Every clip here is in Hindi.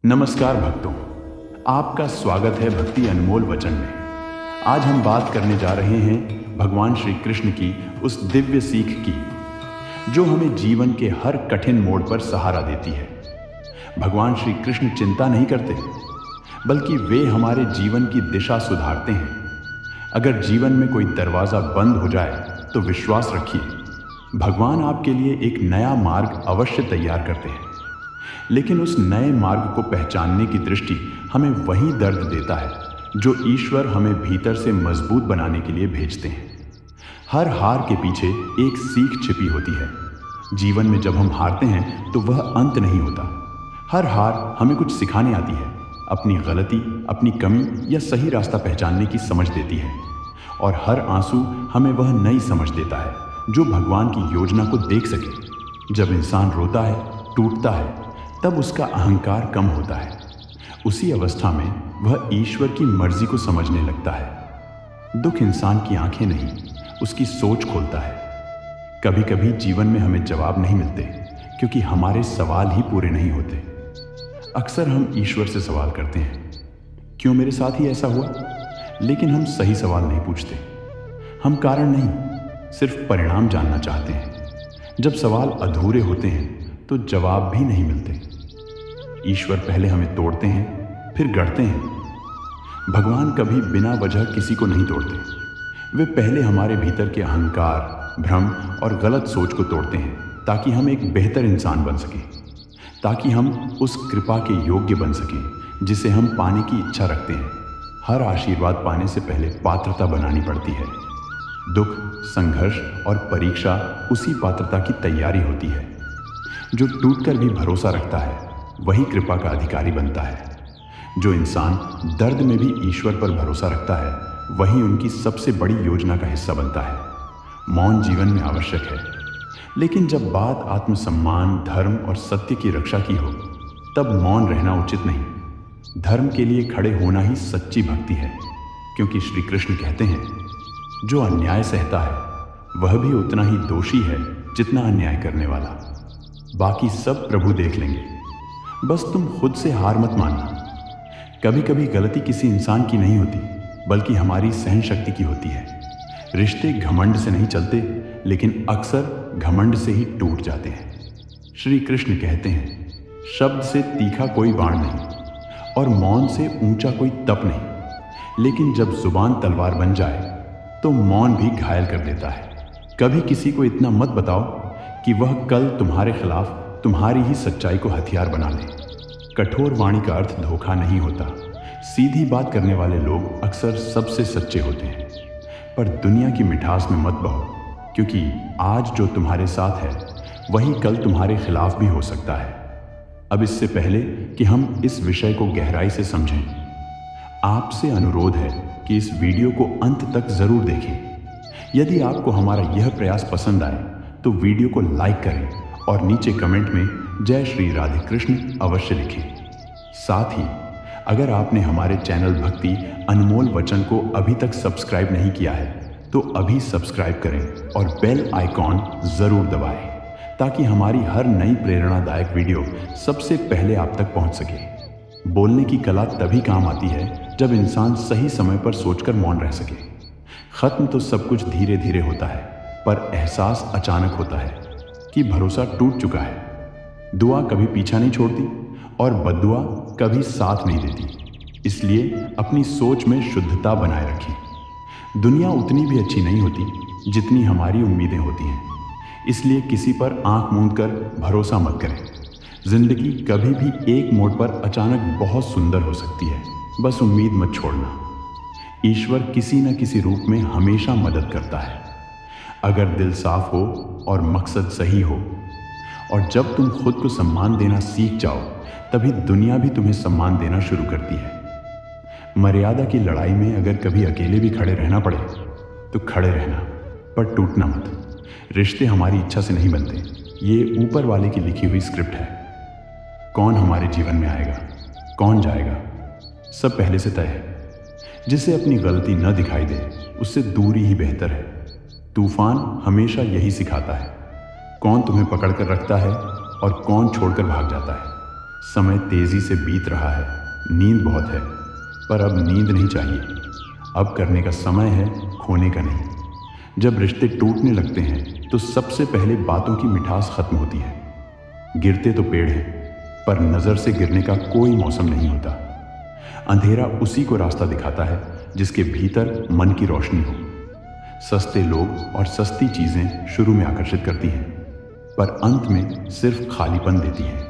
नमस्कार भक्तों, आपका स्वागत है भक्ति अनमोल वचन में। आज हम बात करने जा रहे हैं भगवान श्री कृष्ण की उस दिव्य सीख की जो हमें जीवन के हर कठिन मोड़ पर सहारा देती है। भगवान श्री कृष्ण चिंता नहीं करते, बल्कि वे हमारे जीवन की दिशा सुधारते हैं। अगर जीवन में कोई दरवाज़ा बंद हो जाए तो विश्वास रखिए, भगवान आपके लिए एक नया मार्ग अवश्य तैयार करते हैं। लेकिन उस नए मार्ग को पहचानने की दृष्टि हमें वही दर्द देता है जो ईश्वर हमें भीतर से मजबूत बनाने के लिए भेजते हैं। हर हार के पीछे एक सीख छिपी होती है। जीवन में जब हम हारते हैं तो वह अंत नहीं होता। हर हार हमें कुछ सिखाने आती है, अपनी गलती, अपनी कमी या सही रास्ता पहचानने की समझ देती है। और हर आंसू हमें वह नई समझ देता है जो भगवान की योजना को देख सके। जब इंसान रोता है, टूटता है, तब उसका अहंकार कम होता है। उसी अवस्था में वह ईश्वर की मर्जी को समझने लगता है। दुख इंसान की आंखें नहीं, उसकी सोच खोलता है। कभी कभी जीवन में हमें जवाब नहीं मिलते क्योंकि हमारे सवाल ही पूरे नहीं होते। अक्सर हम ईश्वर से सवाल करते हैं, क्यों मेरे साथ ही ऐसा हुआ? लेकिन हम सही सवाल नहीं पूछते। हम कारण नहीं, सिर्फ परिणाम जानना चाहते हैं। जब सवाल अधूरे होते हैं तो जवाब भी नहीं मिलते। ईश्वर पहले हमें तोड़ते हैं, फिर गढ़ते हैं। भगवान कभी बिना वजह किसी को नहीं तोड़ते। वे पहले हमारे भीतर के अहंकार, भ्रम और गलत सोच को तोड़ते हैं ताकि हम एक बेहतर इंसान बन सकें, ताकि हम उस कृपा के योग्य बन सकें जिसे हम पाने की इच्छा रखते हैं। हर आशीर्वाद पाने से पहले पात्रता बनानी पड़ती है। दुख, संघर्ष और परीक्षा उसी पात्रता की तैयारी होती है। जो टूटकर भी भरोसा रखता है वही कृपा का अधिकारी बनता है। जो इंसान दर्द में भी ईश्वर पर भरोसा रखता है वही उनकी सबसे बड़ी योजना का हिस्सा बनता है। मौन जीवन में आवश्यक है, लेकिन जब बात आत्मसम्मान, धर्म और सत्य की रक्षा की हो तब मौन रहना उचित नहीं। धर्म के लिए खड़े होना ही सच्ची भक्ति है, क्योंकि श्री कृष्ण कहते हैं, जो अन्याय सहता है वह भी उतना ही दोषी है जितना अन्याय करने वाला। बाकी सब प्रभु देख लेंगे, बस तुम खुद से हार मत मानना। कभी कभी गलती किसी इंसान की नहीं होती, बल्कि हमारी सहन शक्ति की होती है। रिश्ते घमंड से नहीं चलते, लेकिन अक्सर घमंड से ही टूट जाते हैं। श्री कृष्ण कहते हैं, शब्द से तीखा कोई बाण नहीं और मौन से ऊंचा कोई तप नहीं। लेकिन जब जुबान तलवार बन जाए तो मौन भी घायल कर देता है। कभी किसी को इतना मत बताओ कि वह कल तुम्हारे खिलाफ तुम्हारी ही सच्चाई को हथियार बना ले। कठोर वाणी का अर्थ धोखा नहीं होता। सीधी बात करने वाले लोग अक्सर सबसे सच्चे होते हैं। पर दुनिया की मिठास में मत बहो, क्योंकि आज जो तुम्हारे साथ है वही कल तुम्हारे खिलाफ भी हो सकता है। अब इससे पहले कि हम इस विषय को गहराई से समझें, आपसे अनुरोध है कि इस वीडियो को अंत तक जरूर देखें। यदि आपको हमारा यह प्रयास पसंद आए तो वीडियो को लाइक करें और नीचे कमेंट में जय श्री राधे कृष्ण अवश्य लिखें। साथ ही अगर आपने हमारे चैनल भक्ति अनमोल वचन को अभी तक सब्सक्राइब नहीं किया है तो अभी सब्सक्राइब करें और बेल आइकॉन जरूर दबाएं, ताकि हमारी हर नई प्रेरणादायक वीडियो सबसे पहले आप तक पहुंच सके। बोलने की कला तभी काम आती है जब इंसान सही समय पर सोचकर मौन रह सके। खत्म तो सब कुछ धीरे धीरे होता है, पर एहसास अचानक होता है कि भरोसा टूट चुका है। दुआ कभी पीछा नहीं छोड़ती और बद्दुआ कभी साथ नहीं देती। इसलिए अपनी सोच में शुद्धता बनाए रखें। दुनिया उतनी भी अच्छी नहीं होती जितनी हमारी उम्मीदें होती हैं, इसलिए किसी पर आंख मूंद कर भरोसा मत करें। जिंदगी कभी भी एक मोड़ पर अचानक बहुत सुंदर हो सकती है, बस उम्मीद मत छोड़ना। ईश्वर किसी न किसी रूप में हमेशा मदद करता है, अगर दिल साफ हो और मकसद सही हो। और जब तुम खुद को सम्मान देना सीख जाओ तभी दुनिया भी तुम्हें सम्मान देना शुरू करती है। मर्यादा की लड़ाई में अगर कभी अकेले भी खड़े रहना पड़े तो खड़े रहना, पर टूटना मत। रिश्ते हमारी इच्छा से नहीं बनते, ये ऊपर वाले की लिखी हुई स्क्रिप्ट है। कौन हमारे जीवन में आएगा, कौन जाएगा, सब पहले से तय है। जिसे अपनी गलती न दिखाई दे उससे दूरी ही बेहतर है। तूफान हमेशा यही सिखाता है, कौन तुम्हें पकड़ कर रखता है और कौन छोड़कर भाग जाता है। समय तेजी से बीत रहा है, नींद बहुत है, पर अब नींद नहीं चाहिए। अब करने का समय है, खोने का नहीं। जब रिश्ते टूटने लगते हैं तो सबसे पहले बातों की मिठास खत्म होती है। गिरते तो पेड़ हैं, पर नज़र से गिरने का कोई मौसम नहीं होता। अंधेरा उसी को रास्ता दिखाता है जिसके भीतर मन की रोशनी हो। सस्ते लोग और सस्ती चीज़ें शुरू में आकर्षित करती हैं, पर अंत में सिर्फ खालीपन देती हैं।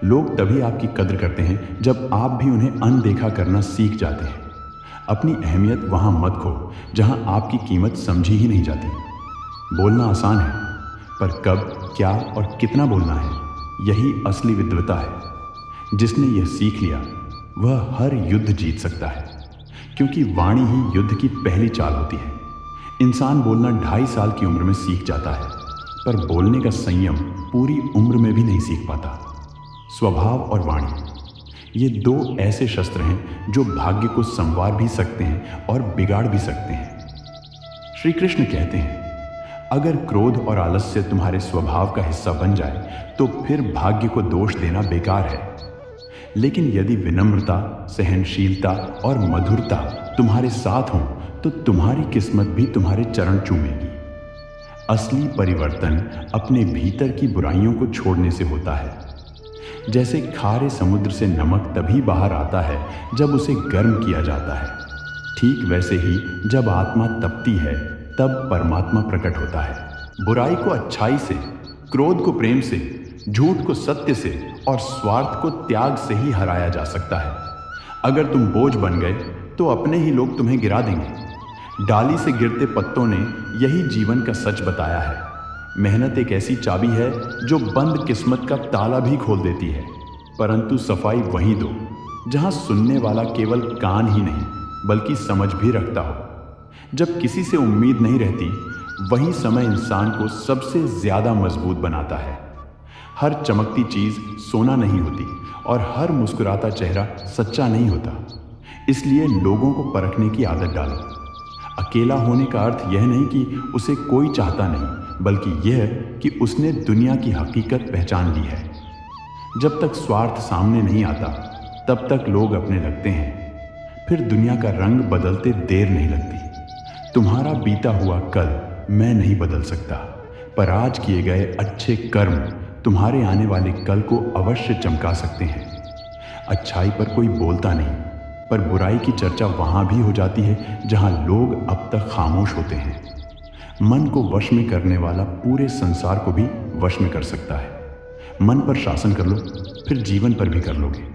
लोग तभी आपकी कद्र करते हैं जब आप भी उन्हें अनदेखा करना सीख जाते हैं। अपनी अहमियत वहाँ मत खो जहाँ आपकी कीमत समझी ही नहीं जाती। बोलना आसान है, पर कब, क्या और कितना बोलना है, यही असली विद्वता है। जिसने यह सीख लिया वह हर युद्ध जीत सकता है, क्योंकि वाणी ही युद्ध की पहली चाल होती है। इंसान बोलना 2.5 साल की उम्र में सीख जाता है, पर बोलने का संयम पूरी उम्र में भी नहीं सीख पाता। स्वभाव और वाणी, ये 2 ऐसे शस्त्र हैं जो भाग्य को संवार भी सकते हैं और बिगाड़ भी सकते हैं। श्री कृष्ण कहते हैं, अगर क्रोध और आलस्य तुम्हारे स्वभाव का हिस्सा बन जाए तो फिर भाग्य को दोष देना बेकार है। लेकिन यदि विनम्रता, सहनशीलता और मधुरता तुम्हारे साथ हों तो तुम्हारी किस्मत भी तुम्हारे चरण चूमेगी। असली परिवर्तन अपने भीतर की बुराइयों को छोड़ने से होता है। जैसे खारे समुद्र से नमक तभी बाहर आता है जब उसे गर्म किया जाता है, ठीक वैसे ही जब आत्मा तपती है तब परमात्मा प्रकट होता है। बुराई को अच्छाई से, क्रोध को प्रेम से, झूठ को सत्य से और स्वार्थ को त्याग से ही हराया जा सकता है। अगर तुम बोझ बन गए तो अपने ही लोग तुम्हें गिरा देंगे। डाली से गिरते पत्तों ने यही जीवन का सच बताया है। मेहनत एक ऐसी चाबी है जो बंद किस्मत का ताला भी खोल देती है, परंतु सफाई वहीं दो जहां सुनने वाला केवल कान ही नहीं बल्कि समझ भी रखता हो। जब किसी से उम्मीद नहीं रहती, वही समय इंसान को सबसे ज्यादा मजबूत बनाता है। हर चमकती चीज सोना नहीं होती और हर मुस्कुराता चेहरा सच्चा नहीं होता। इसलिए लोगों को परखने की आदत डालो। अकेला होने का अर्थ यह नहीं कि उसे कोई चाहता नहीं, बल्कि यह कि उसने दुनिया की हकीकत पहचान ली है। जब तक स्वार्थ सामने नहीं आता तब तक लोग अपने लगते हैं, फिर दुनिया का रंग बदलते देर नहीं लगती। तुम्हारा बीता हुआ कल मैं नहीं बदल सकता, पर आज किए गए अच्छे कर्म तुम्हारे आने वाले कल को अवश्य चमका सकते हैं। अच्छाई पर कोई बोलता नहीं, पर बुराई की चर्चा वहां भी हो जाती है जहां लोग अब तक खामोश होते हैं। मन को वश में करने वाला पूरे संसार को भी वश में कर सकता है। मन पर शासन कर लो, फिर जीवन पर भी कर लोगे।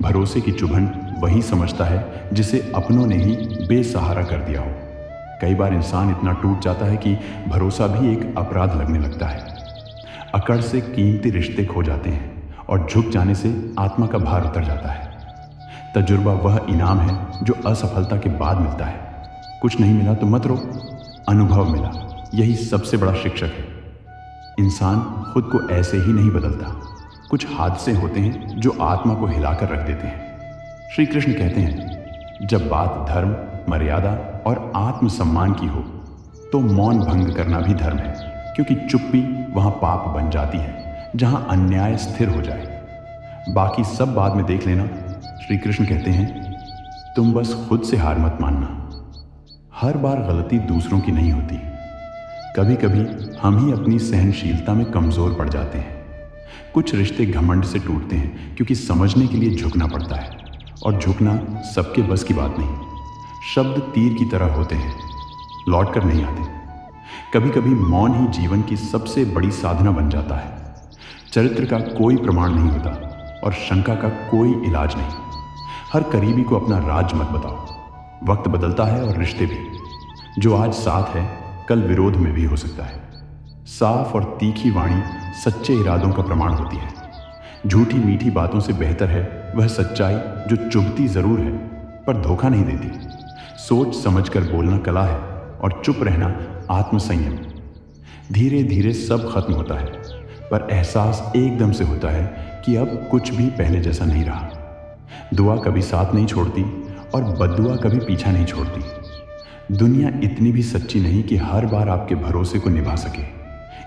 भरोसे की चुभन वही समझता है जिसे अपनों ने ही बेसहारा कर दिया हो। कई बार इंसान इतना टूट जाता है कि भरोसा भी एक अपराध लगने लगता है। अकड़ से कीमती रिश्ते खो जाते हैं और झुक जाने से आत्मा का भार उतर जाता है। तजुर्बा वह इनाम है जो असफलता के बाद मिलता है। कुछ नहीं मिला तो मत रो, अनुभव मिला, यही सबसे बड़ा शिक्षक है। इंसान खुद को ऐसे ही नहीं बदलता। कुछ हादसे होते हैं जो आत्मा को हिलाकर रख देते हैं। श्री कृष्ण कहते हैं, जब बात धर्म, मर्यादा और आत्मसम्मान की हो तो मौन भंग करना भी धर्म है, क्योंकि चुप्पी वहां पाप बन जाती है जहां अन्याय स्थिर हो जाए। बाकी सब बाद में देख लेना। श्री कृष्ण कहते हैं, तुम बस खुद से हार मत मानना। हर बार गलती दूसरों की नहीं होती। कभी कभी हम ही अपनी सहनशीलता में कमजोर पड़ जाते हैं। कुछ रिश्ते घमंड से टूटते हैं क्योंकि समझने के लिए झुकना पड़ता है, और झुकना सबके बस की बात नहीं। शब्द तीर की तरह होते हैं, लौट कर नहीं आते। कभी कभी मौन ही जीवन की सबसे बड़ी साधना बन जाता है। चरित्र का कोई प्रमाण नहीं होता और शंका का कोई इलाज नहीं। हर करीबी को अपना राज मत बताओ। वक्त बदलता है और रिश्ते भी। जो आज साथ है कल विरोध में भी हो सकता है। साफ और तीखी वाणी सच्चे इरादों का प्रमाण होती है। झूठी मीठी बातों से बेहतर है वह सच्चाई जो चुभती जरूर है पर धोखा नहीं देती। सोच समझकर बोलना कला है और चुप रहना आत्मसंयम। धीरे धीरे सब खत्म होता है, पर एहसास एकदम से होता है कि अब कुछ भी पहले जैसा नहीं रहा। दुआ कभी साथ नहीं छोड़ती और बद्दुआ कभी पीछा नहीं छोड़ती। दुनिया इतनी भी सच्ची नहीं कि हर बार आपके भरोसे को निभा सके,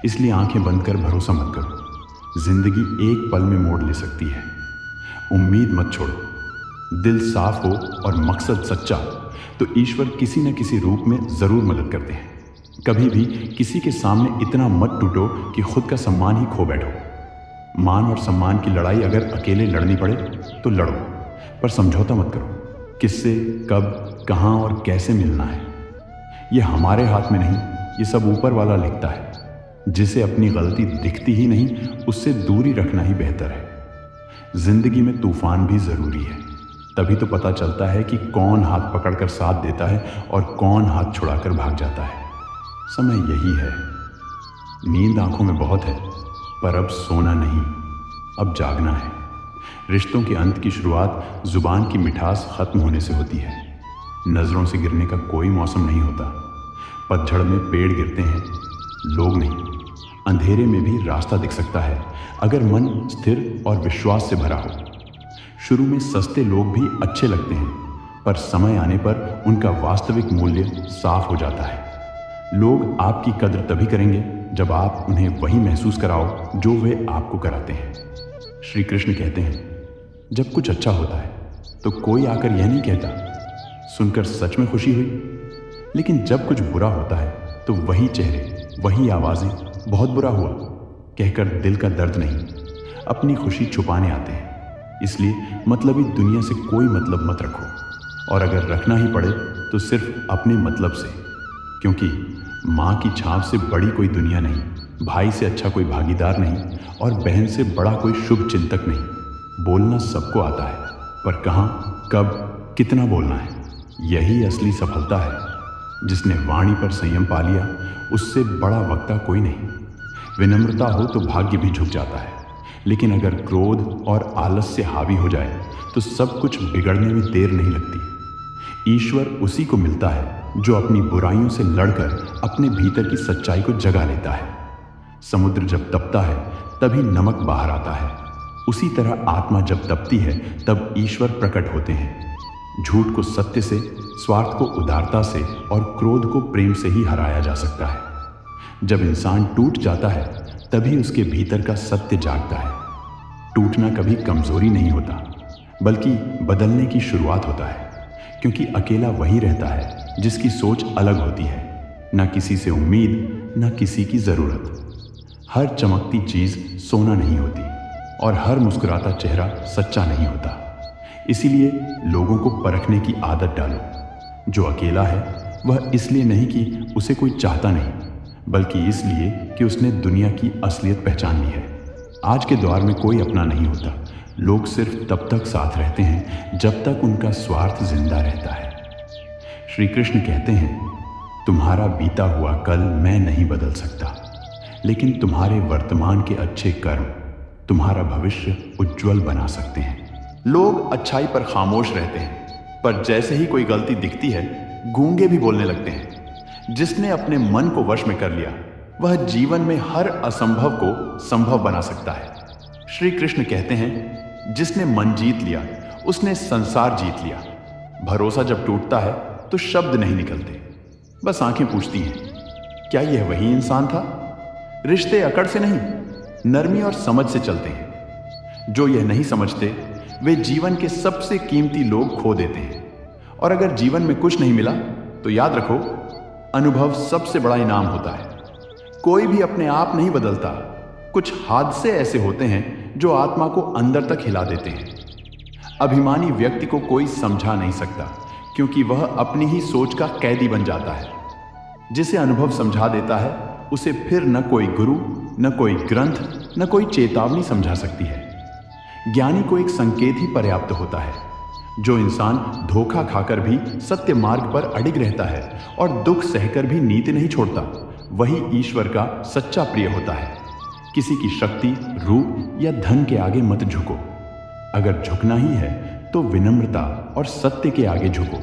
इसलिए आंखें बंद कर भरोसा मत करो। जिंदगी एक पल में मोड़ ले सकती है। उम्मीद मत छोड़ो। दिल साफ हो और मकसद सच्चा तो ईश्वर किसी न किसी रूप में जरूर मदद करते हैं। कभी भी किसी के सामने इतना मत टूटो कि खुद का सम्मान ही खो बैठो। मान और सम्मान की लड़ाई अगर अकेले लड़नी पड़े तो लड़ो, पर समझौता मत करो। किससे, कब, कहाँ और कैसे मिलना है ये हमारे हाथ में नहीं, ये सब ऊपर वाला लिखता है। जिसे अपनी गलती दिखती ही नहीं उससे दूरी रखना ही बेहतर है। जिंदगी में तूफान भी जरूरी है, तभी तो पता चलता है कि कौन हाथ पकड़कर साथ देता है और कौन हाथ छुड़ाकर भाग जाता है। समय यही है। नींद आंखों में बहुत है, पर अब सोना नहीं, अब जागना है। रिश्तों के अंत की शुरुआत जुबान की मिठास खत्म होने से होती है। नजरों से गिरने का कोई मौसम नहीं होता। पतझड़ में पेड़ गिरते हैं, लोग नहीं। अंधेरे में भी रास्ता दिख सकता है अगर मन स्थिर और विश्वास से भरा हो। शुरू में सस्ते लोग भी अच्छे लगते हैं, पर समय आने पर उनका वास्तविक मूल्य साफ हो जाता है। लोग आपकी कद्र तभी करेंगे जब आप उन्हें वही महसूस कराओ जो वे आपको कराते हैं। श्री कृष्ण कहते हैं, जब कुछ अच्छा होता है तो कोई आकर यह नहीं कहता, सुनकर सच में खुशी हुई। लेकिन जब कुछ बुरा होता है तो वही चेहरे, वही आवाजें, बहुत बुरा हुआ कहकर दिल का दर्द नहीं, अपनी खुशी छुपाने आते हैं। इसलिए मतलबी दुनिया से कोई मतलब मत रखो, और अगर रखना ही पड़े तो सिर्फ अपने मतलब से, क्योंकि माँ की छाप से बड़ी कोई दुनिया नहीं, भाई से अच्छा कोई भागीदार नहीं, और बहन से बड़ा कोई शुभ चिंतक नहीं। बोलना सबको आता है, पर कहाँ, कब, कितना बोलना है, यही असली सफलता है। जिसने वाणी पर संयम पा लिया उससे बड़ा वक्ता कोई नहीं। विनम्रता हो तो भाग्य भी झुक जाता है, लेकिन अगर क्रोध और आलस्य हावी हो जाए तो सब कुछ बिगड़ने में देर नहीं लगती। ईश्वर उसी को मिलता है जो अपनी बुराइयों से लड़कर अपने भीतर की सच्चाई को जगा लेता है। समुद्र जब तपता है तभी नमक बाहर आता है, उसी तरह आत्मा जब तपती है तब ईश्वर प्रकट होते हैं। झूठ को सत्य से, स्वार्थ को उदारता से और क्रोध को प्रेम से ही हराया जा सकता है। जब इंसान टूट जाता है तभी उसके भीतर का सत्य जागता है। टूटना कभी कमजोरी नहीं होता, बल्कि बदलने की शुरुआत होता है, क्योंकि अकेला वही रहता है जिसकी सोच अलग होती है। न किसी से उम्मीद, न किसी की जरूरत। हर चमकती चीज सोना नहीं होती और हर मुस्कुराता चेहरा सच्चा नहीं होता। इसीलिए लोगों को परखने की आदत डालो। जो अकेला है वह इसलिए नहीं कि उसे कोई चाहता नहीं, बल्कि इसलिए कि उसने दुनिया की असलियत पहचान ली है। आज के दौर में कोई अपना नहीं होता। लोग सिर्फ तब तक साथ रहते हैं जब तक उनका स्वार्थ जिंदा रहता है। श्री कृष्ण कहते हैं, तुम्हारा बीता हुआ कल मैं नहीं बदल सकता, लेकिन तुम्हारे वर्तमान के अच्छे कर्म तुम्हारा भविष्य उज्जवल बना सकते हैं। लोग अच्छाई पर खामोश रहते हैं, पर जैसे ही कोई गलती दिखती है गूंगे भी बोलने लगते हैं। जिसने अपने मन को वश में कर लिया वह जीवन में हर असंभव को संभव बना सकता है। श्री कृष्ण कहते हैं, जिसने मन जीत लिया उसने संसार जीत लिया। भरोसा जब टूटता है तो शब्द नहीं निकलते, बस आंखें पूछती हैं, क्या यह वही इंसान था? रिश्ते अकड़ से नहीं, नरमी और समझ से चलते हैं। जो यह नहीं समझते वे जीवन के सबसे कीमती लोग खो देते हैं। और अगर जीवन में कुछ नहीं मिला तो याद रखो, अनुभव सबसे बड़ा इनाम होता है। कोई भी अपने आप नहीं बदलता। कुछ हादसे ऐसे होते हैं जो आत्मा को अंदर तक हिला देते हैं। अभिमानी व्यक्ति को कोई समझा नहीं सकता, क्योंकि वह अपनी ही सोच का कैदी बन जाता है। जिसे अनुभव समझा देता है उसे फिर न कोई गुरु, न कोई ग्रंथ, न कोई चेतावनी समझा सकती है। ज्ञानी को एक संकेत ही पर्याप्त होता है। जो इंसान धोखा खाकर भी सत्य मार्ग पर अडिग रहता है और दुख सहकर भी नीति नहीं छोड़ता, वही ईश्वर का सच्चा प्रिय होता है। किसी की शक्ति, रूप या धन के आगे मत झुको। अगर झुकना ही है तो विनम्रता और सत्य के आगे झुको।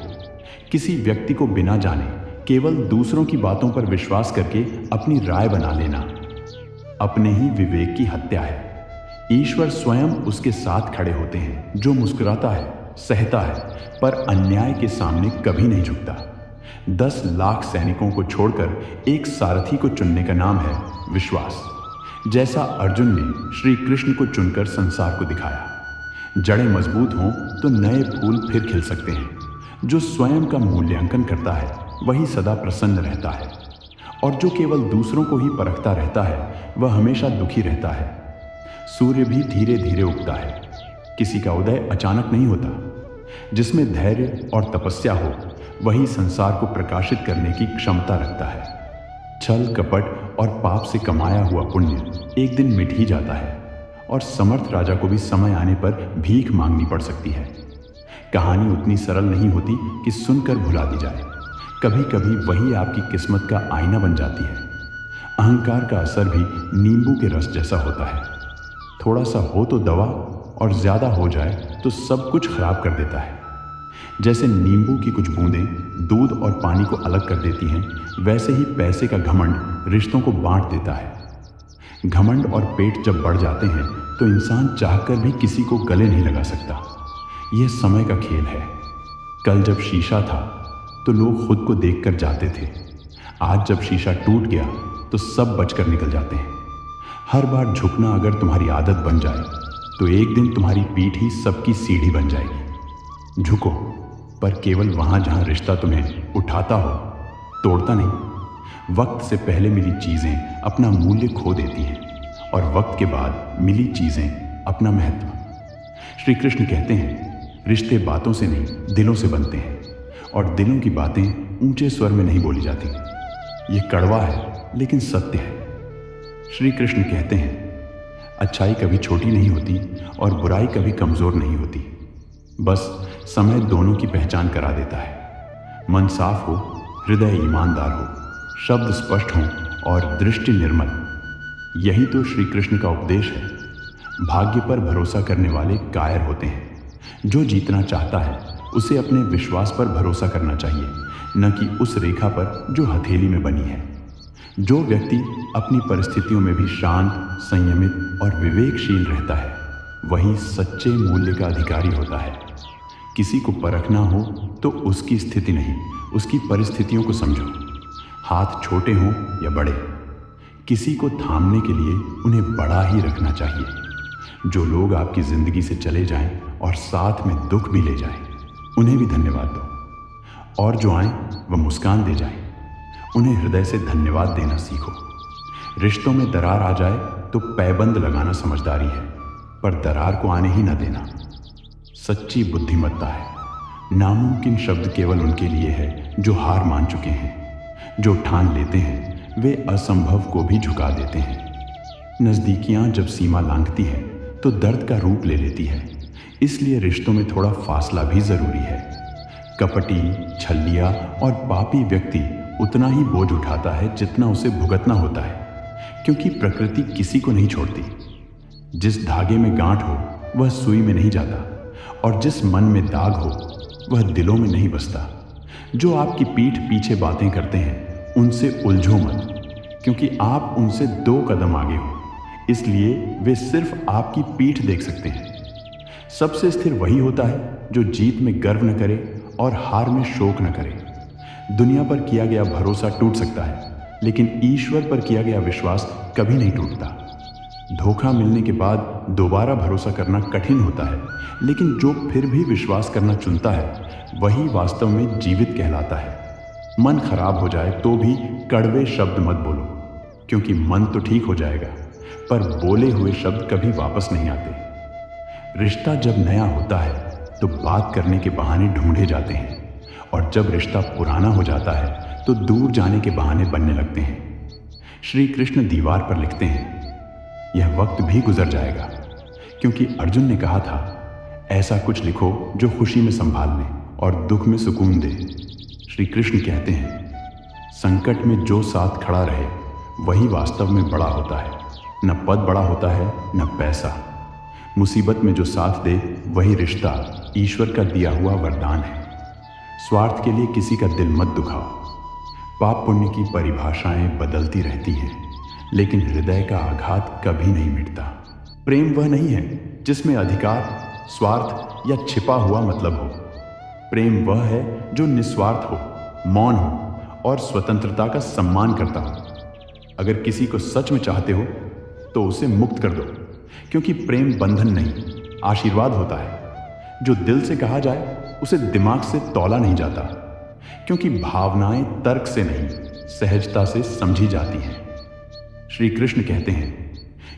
किसी व्यक्ति को बिना जाने केवल दूसरों की बातों पर विश्वास करके अपनी राय बना लेना अपने ही विवेक की हत्या है। ईश्वर स्वयं उसके साथ खड़े होते हैं जो मुस्कुराता है, सहता है, पर अन्याय के सामने कभी नहीं झुकता। 10 लाख सैनिकों को छोड़कर एक सारथी को चुनने का नाम है विश्वास। जैसा अर्जुन ने श्री कृष्ण को चुनकर संसार को दिखाया, जड़ें मजबूत हों तो नए फूल फिर खिल सकते हैं। जो स्वयं का मूल्यांकन करता है वही सदा प्रसन्न रहता है, और जो केवल दूसरों को ही परखता रहता है वह हमेशा दुखी रहता है। सूर्य भी धीरे धीरे उगता है, किसी का उदय अचानक नहीं होता। जिसमें धैर्य और तपस्या हो वही संसार को प्रकाशित करने की क्षमता रखता है। छल कपट और पाप से कमाया हुआ पुण्य एक दिन मिट ही जाता है, और समर्थ राजा को भी समय आने पर भीख मांगनी पड़ सकती है। कहानी उतनी सरल नहीं होती कि सुनकर भुला दी जाए। कभी कभी वही आपकी किस्मत का आईना बन जाती है। अहंकार का असर भी नींबू के रस जैसा होता है। थोड़ा सा हो तो दवा, और ज्यादा हो जाए तो सब कुछ खराब कर देता है। जैसे नींबू की कुछ बूंदें दूध और पानी को अलग कर देती हैं, वैसे ही पैसे का घमंड रिश्तों को बांट देता है। घमंड और पेट जब बढ़ जाते हैं तो इंसान चाहकर भी किसी को गले नहीं लगा सकता। यह समय का खेल है। कल जब शीशा था तो लोग खुद को देखकर जाते थे। आज जब शीशा टूट गया तो सब बचकर निकल जाते हैं। हर बार झुकना अगर तुम्हारी आदत बन जाए तो एक दिन तुम्हारी पीठ ही सबकी सीढ़ी बन जाएगी। झुको, पर केवल वहां जहां रिश्ता तुम्हें उठाता हो, तोड़ता नहीं। वक्त से पहले मिली चीजें अपना मूल्य खो देती हैं, और वक्त के बाद मिली चीजें अपना महत्व। श्री कृष्ण कहते हैं, रिश्ते बातों से नहीं दिलों से बनते हैं, और दिलों की बातें ऊंचे स्वर में नहीं बोली जाती। ये कड़वा है लेकिन सत्य है। श्री कृष्ण कहते हैं, अच्छाई कभी छोटी नहीं होती और बुराई कभी कमजोर नहीं होती। बस समय दोनों की पहचान करा देता है। मन साफ हो, हृदय ईमानदार हो, शब्द स्पष्ट हों और दृष्टि निर्मल। यही तो श्री कृष्ण का उपदेश है। भाग्य पर भरोसा करने वाले कायर होते हैं। जो जीतना चाहता है उसे अपने विश्वास पर भरोसा करना चाहिए, न कि उस रेखा पर जो हथेली में बनी है। जो व्यक्ति अपनी परिस्थितियों में भी शांत, संयमित और विवेकशील रहता है वही सच्चे मूल्य का अधिकारी होता है। किसी को परखना हो तो उसकी स्थिति नहीं, उसकी परिस्थितियों को समझो। हाथ छोटे हों या बड़े, किसी को थामने के लिए उन्हें बड़ा ही रखना चाहिए। जो लोग आपकी जिंदगी से चले जाएं और साथ में दुख भी ले जाएं, उन्हें भी धन्यवाद दो। और जो आएं वह मुस्कान दे जाएं, उन्हें हृदय से धन्यवाद देना सीखो। रिश्तों में दरार आ जाए तो पैबंद लगाना समझदारी है, पर दरार को आने ही न देना सच्ची बुद्धिमत्ता है। नामुमकिन शब्द केवल उनके लिए है जो हार मान चुके हैं। जो ठान लेते हैं वे असंभव को भी झुका देते हैं। नज़दीकियां जब सीमा लांघती हैं तो दर्द का रूप ले लेती है। इसलिए रिश्तों में थोड़ा फासला भी जरूरी है। कपटी, छल्लिया और पापी व्यक्ति उतना ही बोझ उठाता है जितना उसे भुगतना होता है, क्योंकि प्रकृति किसी को नहीं छोड़ती। जिस धागे में गांठ हो वह सुई में नहीं जाता, और जिस मन में दाग हो वह दिलों में नहीं बसता। जो आपकी पीठ पीछे बातें करते हैं उनसे उलझो मत, क्योंकि आप उनसे 2 कदम आगे हो, इसलिए वे सिर्फ आपकी पीठ देख सकते हैं। सबसे स्थिर वही होता है जो जीत में गर्व न करे और हार में शोक न करे। दुनिया पर किया गया भरोसा टूट सकता है, लेकिन ईश्वर पर किया गया विश्वास कभी नहीं टूटता। धोखा मिलने के बाद दोबारा भरोसा करना कठिन होता है, लेकिन जो फिर भी विश्वास करना चुनता है वही वास्तव में जीवित कहलाता है। मन खराब हो जाए तो भी कड़वे शब्द मत बोलो, क्योंकि मन तो ठीक हो जाएगा, पर बोले हुए शब्द कभी वापस नहीं आते। रिश्ता जब नया होता है तो बात करने के बहाने ढूंढे जाते हैं, और जब रिश्ता पुराना हो जाता है तो दूर जाने के बहाने बनने लगते हैं। श्री कृष्ण दीवार पर लिखते हैं, यह वक्त भी गुजर जाएगा, क्योंकि अर्जुन ने कहा था, ऐसा कुछ लिखो जो खुशी में संभाल ले और दुख में सुकून दे। श्री कृष्ण कहते हैं, संकट में जो साथ खड़ा रहे वही वास्तव में बड़ा होता है। न पद बड़ा होता है न पैसा। मुसीबत में जो साथ दे वही रिश्ता ईश्वर का दिया हुआ वरदान है। स्वार्थ के लिए किसी का दिल मत दुखाओ। पाप पुण्य की परिभाषाएं बदलती रहती हैं, लेकिन हृदय का आघात कभी नहीं मिटता। प्रेम वह नहीं है जिसमें अधिकार, स्वार्थ या छिपा हुआ मतलब हो। प्रेम वह है जो निस्वार्थ हो, मौन हो और स्वतंत्रता का सम्मान करता हो। अगर किसी को सच में चाहते हो तो उसे मुक्त कर दो, क्योंकि प्रेम बंधन नहीं, आशीर्वाद होता है। जो दिल से कहा जाए उसे दिमाग से तौला नहीं जाता, क्योंकि भावनाएं तर्क से नहीं, सहजता से समझी जाती हैं। श्री कृष्ण कहते हैं,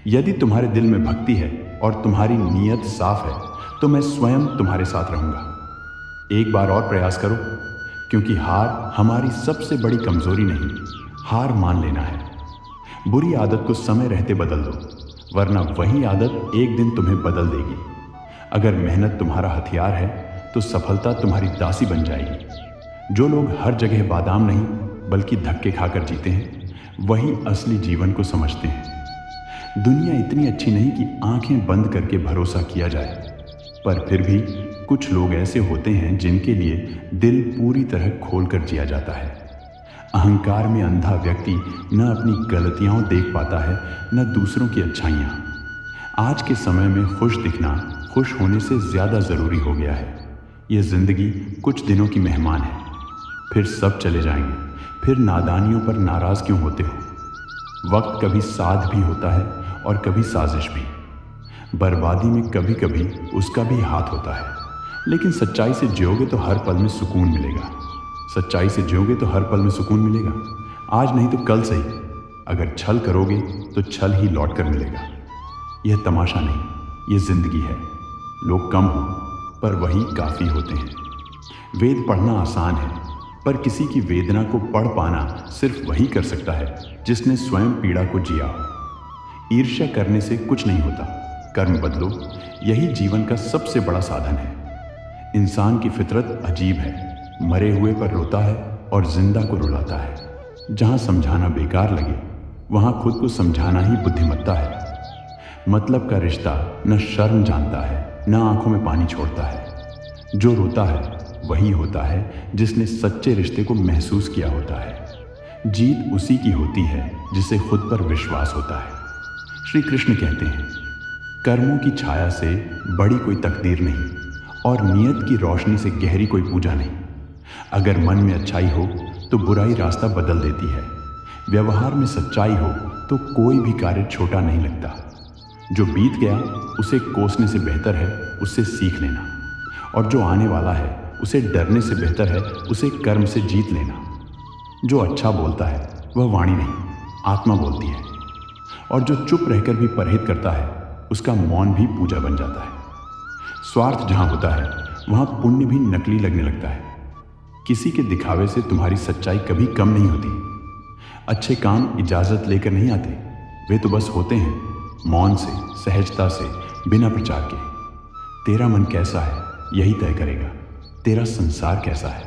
यदि तुम्हारे दिल में भक्ति है और तुम्हारी नीयत साफ है तो मैं स्वयं तुम्हारे साथ रहूंगा। एक बार और प्रयास करो, क्योंकि हार हमारी सबसे बड़ी कमजोरी नहीं, हार मान लेना है। बुरी आदत को समय रहते बदल दो, वरना वही आदत एक दिन तुम्हें बदल देगी। अगर मेहनत तुम्हारा हथियार है तो सफलता तुम्हारी दासी बन जाएगी। जो लोग हर जगह बादाम नहीं बल्कि धक्के खाकर जीते हैं, वही असली जीवन को समझते हैं। दुनिया इतनी अच्छी नहीं कि आंखें बंद करके भरोसा किया जाए, पर फिर भी कुछ लोग ऐसे होते हैं जिनके लिए दिल पूरी तरह खोलकर जिया जाता है। अहंकार में अंधा व्यक्ति न अपनी गलतियां देख पाता है, न दूसरों की अच्छाइयां। आज के समय में खुश दिखना खुश होने से ज़्यादा ज़रूरी हो गया है। यह ज़िंदगी कुछ दिनों की मेहमान है, फिर सब चले जाएंगे। फिर नादानियों पर नाराज़ क्यों होते हो? वक्त कभी साथ भी होता है और कभी साजिश भी। बर्बादी में कभी कभी उसका भी हाथ होता है, लेकिन सच्चाई से जियोगे तो हर पल में सुकून मिलेगा। सच्चाई से जियोगे तो हर पल में सुकून मिलेगा, आज नहीं तो कल सही। अगर छल करोगे तो छल ही लौट कर मिलेगा। यह तमाशा नहीं, यह जिंदगी है। लोग कम हों पर वही काफ़ी होते हैं। वेद पढ़ना आसान है, पर किसी की वेदना को पढ़ पाना सिर्फ वही कर सकता है जिसने स्वयं पीड़ा को जिया। ईर्ष्या करने से कुछ नहीं होता, कर्म बदलो, यही जीवन का सबसे बड़ा साधन है। इंसान की फितरत अजीब है, मरे हुए पर रोता है और जिंदा को रुलाता है। जहाँ समझाना बेकार लगे वहाँ खुद को समझाना ही बुद्धिमत्ता है। मतलब का रिश्ता न शर्म जानता है न आंखों में पानी छोड़ता है। जो रोता है वही होता है जिसने सच्चे रिश्ते को महसूस किया होता है। जीत उसी की होती है जिसे खुद पर विश्वास होता है। श्री कृष्ण कहते हैं, कर्मों की छाया से बड़ी कोई तकदीर नहीं और नियत की रोशनी से गहरी कोई पूजा नहीं। अगर मन में अच्छाई हो तो बुराई रास्ता बदल देती है। व्यवहार में सच्चाई हो तो कोई भी कार्य छोटा नहीं लगता। जो बीत गया उसे कोसने से बेहतर है उससे सीख लेना, और जो आने वाला है उसे डरने से बेहतर है उसे कर्म से जीत लेना। जो अच्छा बोलता है वह वाणी नहीं, आत्मा बोलती है, और जो चुप रहकर भी परहेज करता है उसका मौन भी पूजा बन जाता है। स्वार्थ जहाँ होता है वहाँ पुण्य भी नकली लगने लगता है। किसी के दिखावे से तुम्हारी सच्चाई कभी कम नहीं होती। अच्छे काम इजाज़त लेकर नहीं आते, वे तो बस होते हैं मौन से, सहजता से, बिना प्रचार के। तेरा मन कैसा है यही तय करेगा तेरा संसार कैसा है।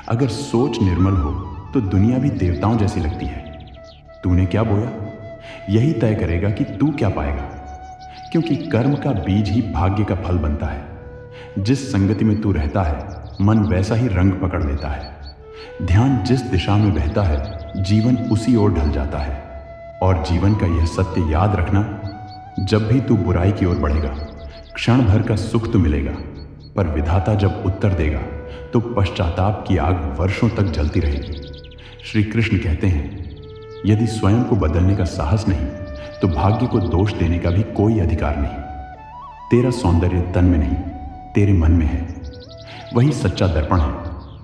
अगर सोच निर्मल हो तो दुनिया भी देवताओं जैसी लगती है। तूने क्या बोया यही तय करेगा कि तू क्या पाएगा, क्योंकि कर्म का बीज ही भाग्य का फल बनता है। जिस संगति में तू रहता है मन वैसा ही रंग पकड़ लेता है। ध्यान जिस दिशा में बहता है जीवन उसी ओर ढल जाता है। और जीवन का यह सत्य याद रखना, जब भी तू बुराई की ओर बढ़ेगा क्षण भर का सुख तो मिलेगा, पर विधाता जब उत्तर देगा तो पश्चाताप की आग वर्षों तक जलती रहेगी। श्री कृष्ण कहते हैं, यदि स्वयं को बदलने का साहस नहीं तो भाग्य को दोष देने का भी कोई अधिकार नहीं। तेरा सौंदर्य तन में नहीं तेरे मन में है। वही सच्चा दर्पण है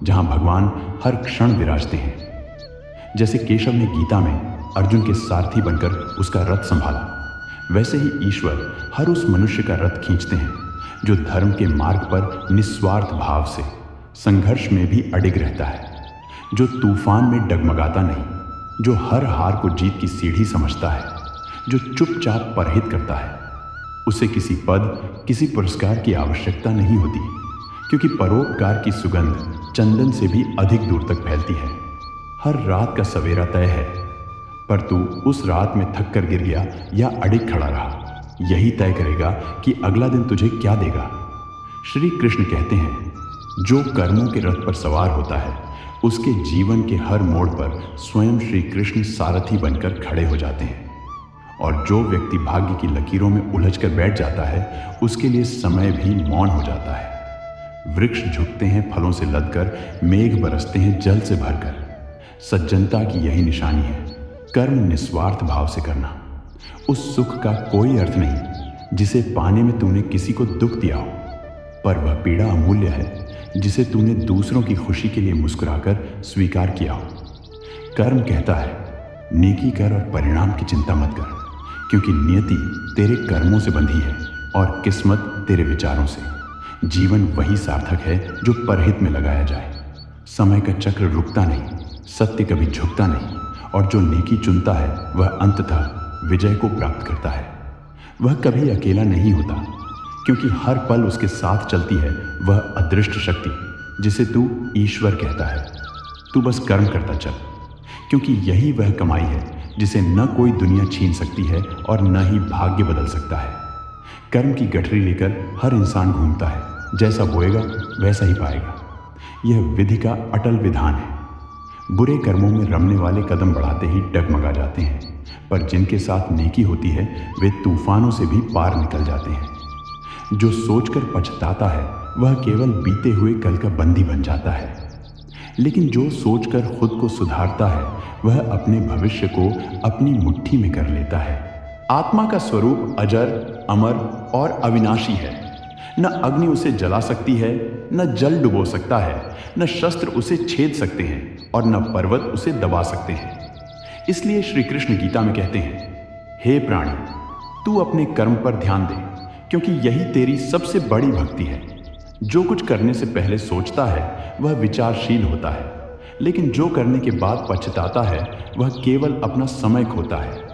जहां भगवान हर क्षण विराजते हैं। जैसे केशव ने गीता में अर्जुन के सारथी बनकर उसका रथ संभाला, वैसे ही ईश्वर हर उस मनुष्य का रथ खींचते हैं जो धर्म के मार्ग पर निस्वार्थ भाव से संघर्ष में भी अडिग रहता है, जो तूफान में डगमगाता नहीं, जो हर हार को जीत की सीढ़ी समझता है, जो चुपचाप परहेज करता है। उसे किसी पद, किसी पुरस्कार की आवश्यकता नहीं होती, क्योंकि परोपकार की सुगंध चंदन से भी अधिक दूर तक फैलती है। हर रात का सवेरा तय है, पर तू उस रात में थक कर गिर गया या अडिग खड़ा रहा, यही तय करेगा कि अगला दिन तुझे क्या देगा। श्री कृष्ण कहते हैं, जो कर्मों के रथ पर सवार होता है उसके जीवन के हर मोड़ पर स्वयं श्री कृष्ण सारथी बनकर खड़े हो जाते हैं। और जो व्यक्ति भाग्य की लकीरों में उलझकर बैठ जाता है उसके लिए समय भी मौन हो जाता है। वृक्ष झुकते हैं फलों से लदकर, मेघ बरसते हैं जल से भरकर। सज्जनता की यही निशानी है, कर्म निस्वार्थ भाव से करना। उस सुख का कोई अर्थ नहीं जिसे पाने में तूने किसी को दुख दिया हो, पर वह पीड़ा अमूल्य है जिसे तूने दूसरों की खुशी के लिए मुस्कुराकर स्वीकार किया हो। कर्म कहता है, नेकी कर और परिणाम की चिंता मत कर, क्योंकि नियति तेरे कर्मों से बंधी है और किस्मत तेरे विचारों से। जीवन वही सार्थक है जो परहित में लगाया जाए। समय का चक्र रुकता नहीं, सत्य कभी झुकता नहीं, और जो नेकी चुनता है वह अंततः विजय को प्राप्त करता है। वह कभी अकेला नहीं होता, क्योंकि हर पल उसके साथ चलती है वह अदृष्ट शक्ति जिसे तू ईश्वर कहता है। तू बस कर्म करता चल, क्योंकि यही वह कमाई है जिसे न कोई दुनिया छीन सकती है और न ही भाग्य बदल सकता है। कर्म की गठरी लेकर हर इंसान घूमता है, जैसा बोएगा वैसा ही पाएगा। यह विधि का अटल विधान है। बुरे कर्मों में रमने वाले कदम बढ़ाते ही डगमगा जाते हैं, पर जिनके साथ नेकी होती है वे तूफानों से भी पार निकल जाते हैं। जो सोचकर पछताता है वह केवल बीते हुए कल का बंदी बन जाता है, लेकिन जो सोचकर खुद को सुधारता है वह अपने भविष्य को अपनी मुट्ठी में कर लेता है। आत्मा का स्वरूप अजर, अमर और अविनाशी है। न अग्नि उसे जला सकती है, न जल डुबो सकता है, न शस्त्र उसे छेद सकते हैं और न पर्वत उसे दबा सकते हैं। इसलिए श्री कृष्ण गीता में कहते हैं, हे प्राणी, तू अपने कर्म पर ध्यान दे, क्योंकि यही तेरी सबसे बड़ी भक्ति है। जो कुछ करने से पहले सोचता है वह विचारशील होता है, लेकिन जो करने के बाद पछताता है वह केवल अपना समय खोता है।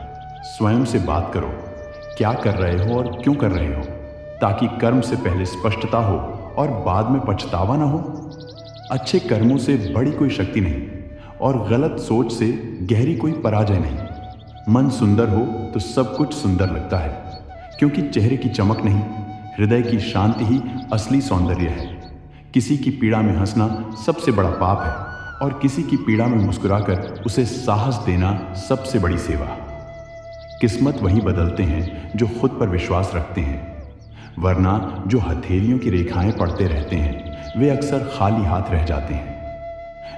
स्वयं से बात करो, क्या कर रहे हो और क्यों कर रहे हो, ताकि कर्म से पहले स्पष्टता हो और बाद में पछतावा न हो। अच्छे कर्मों से बड़ी कोई शक्ति नहीं और गलत सोच से गहरी कोई पराजय नहीं। मन सुंदर हो तो सब कुछ सुंदर लगता है, क्योंकि चेहरे की चमक नहीं, हृदय की शांति ही असली सौंदर्य है। किसी की पीड़ा में हंसना सबसे बड़ा पाप है, और किसी की पीड़ा में मुस्कुराकर उसे साहस देना सबसे बड़ी सेवा। किस्मत वही बदलते हैं जो खुद पर विश्वास रखते हैं, वरना जो हथेलियों की रेखाएं पढ़ते रहते हैं वे अक्सर खाली हाथ रह जाते हैं।